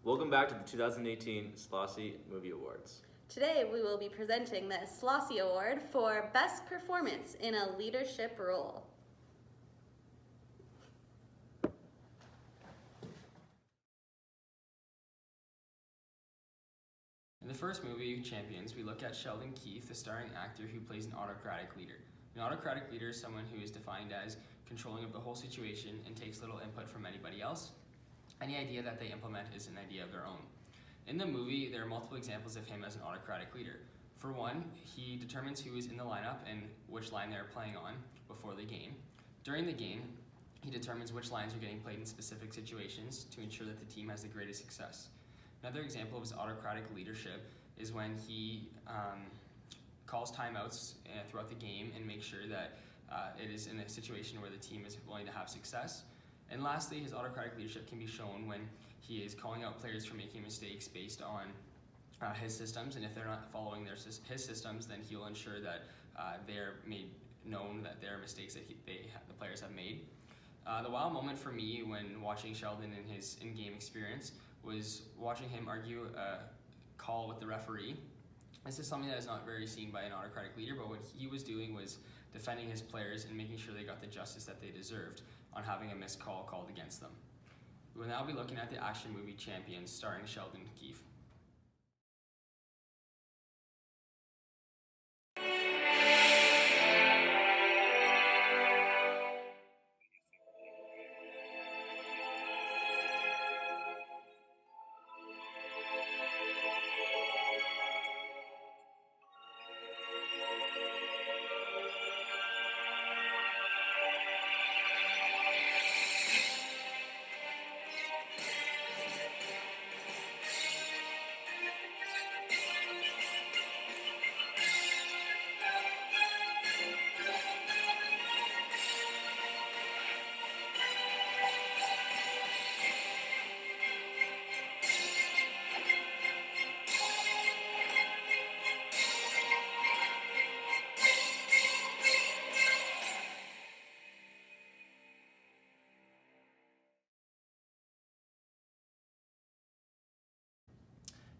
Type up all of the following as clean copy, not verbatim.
Welcome back to the 2018 Slossie Movie Awards. Today we will be presenting the Slossie Award for Best Performance in a Leadership Role. In the first movie, Champions, we look at Sheldon Keefe, the starring actor who plays an autocratic leader. An autocratic leader is someone who is defined as controlling of the whole situation and takes little input from anybody else. Any idea that they implement is an idea of their own. In the movie, there are multiple examples of him as an autocratic leader. For one, he determines who is in the lineup and which line they're playing on before the game. During the game, he determines which lines are getting played in specific situations to ensure that the team has the greatest success. Another example of his autocratic leadership is when he calls timeouts throughout the game and makes sure that it is in a situation where the team is willing to have success. And lastly, his autocratic leadership can be shown when he is calling out players for making mistakes based on his systems, and if they're not following his systems, then he'll ensure that they are made known that there are mistakes that the players have made. The wow moment for me when watching Sheldon in his in-game experience was watching him argue a call with the referee. This is something that is not very seen by an autocratic leader, but what he was doing was defending his players and making sure they got the justice that they deserved on having a missed call called against them. We will now be looking at the action movie Champions, starring Sheldon Keefe.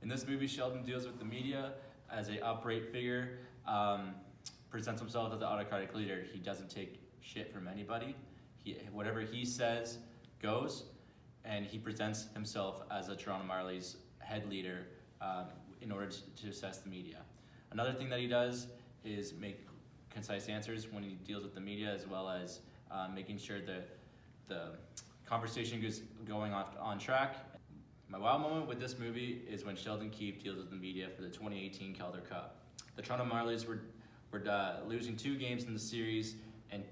In this movie, Sheldon deals with the media as an upright figure, presents himself as an autocratic leader. He doesn't take shit from anybody. Whatever he says goes, and he presents himself as a Toronto Marlies head leader in order to assess the media. Another thing that he does is make concise answers when he deals with the media, as well as making sure that the conversation is going on track. My wow moment with this movie is when Sheldon Keefe deals with the media for the 2018 Calder Cup. The Toronto Marlies were losing 2 games in the series, and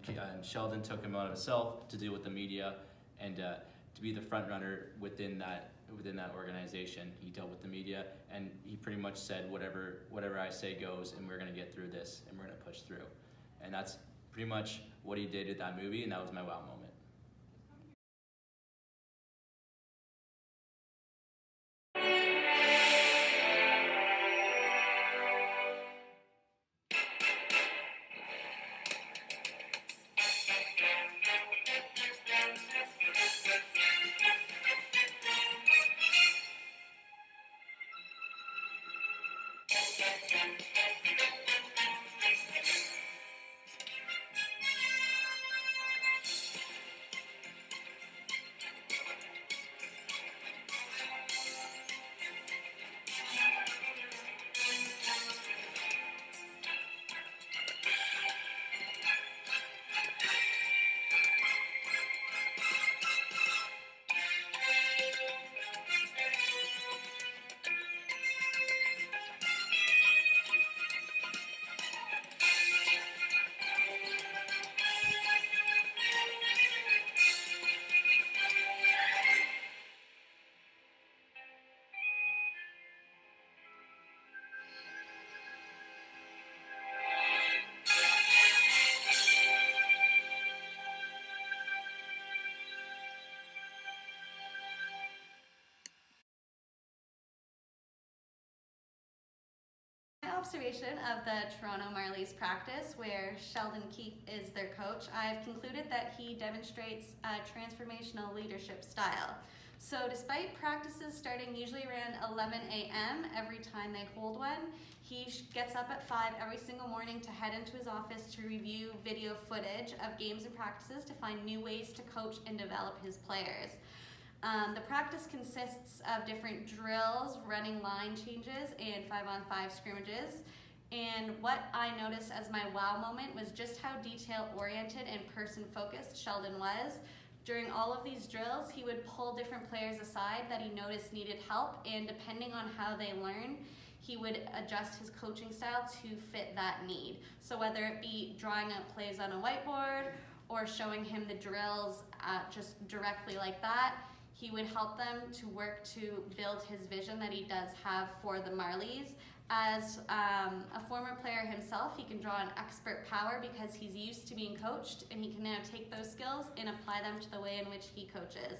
Sheldon took him out of himself to deal with the media and to be the front runner within that organization. He dealt with the media, and he pretty much said, whatever I say goes, and we're gonna get through this, and we're gonna push through. And that's pretty much what he did in that movie, and that was my wow moment. observation of the Toronto Marlies practice, where Sheldon Keefe is their coach, I've concluded that he demonstrates a transformational leadership style. So despite practices starting usually around 11 a.m. every time they hold one, he gets up at 5 every single morning to head into his office to review video footage of games and practices to find new ways to coach and develop his players. The practice consists of different drills, running line changes, and 5-on-5 scrimmages. And what I noticed as my wow moment was just how detail-oriented and person-focused Sheldon was. During all of these drills, he would pull different players aside that he noticed needed help, and depending on how they learn, he would adjust his coaching style to fit that need. So whether it be drawing out plays on a whiteboard or showing him the drills just directly like that, he would help them to work to build his vision that he does have for the Marlies. As a former player himself, he can draw an expert power because he's used to being coached, and he can now take those skills and apply them to the way in which he coaches.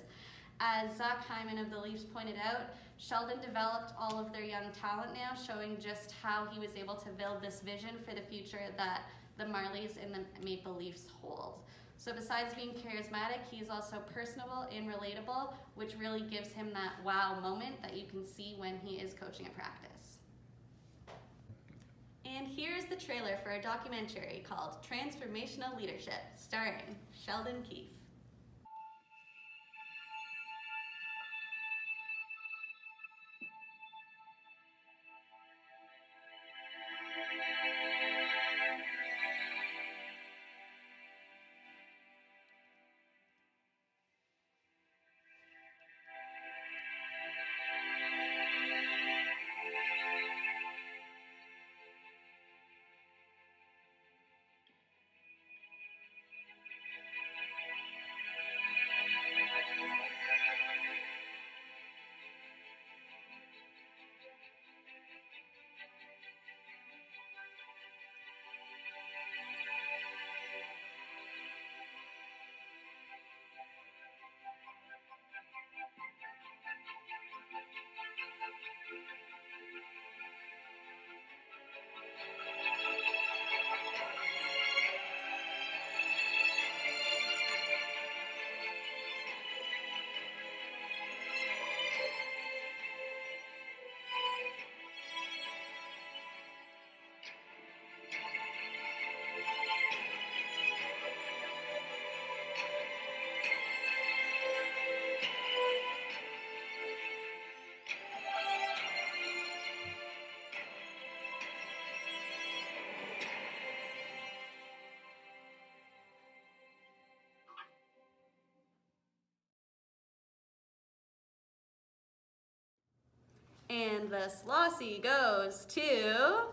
As Zach Hyman of the Leafs pointed out, Sheldon developed all of their young talent now, showing just how he was able to build this vision for the future that the Marlies and the Maple Leafs hold. So besides being charismatic, he's also personable and relatable, which really gives him that wow moment that you can see when he is coaching a practice. And here's the trailer for a documentary called Transformational Leadership, starring Sheldon Keefe. And the Slossy goes to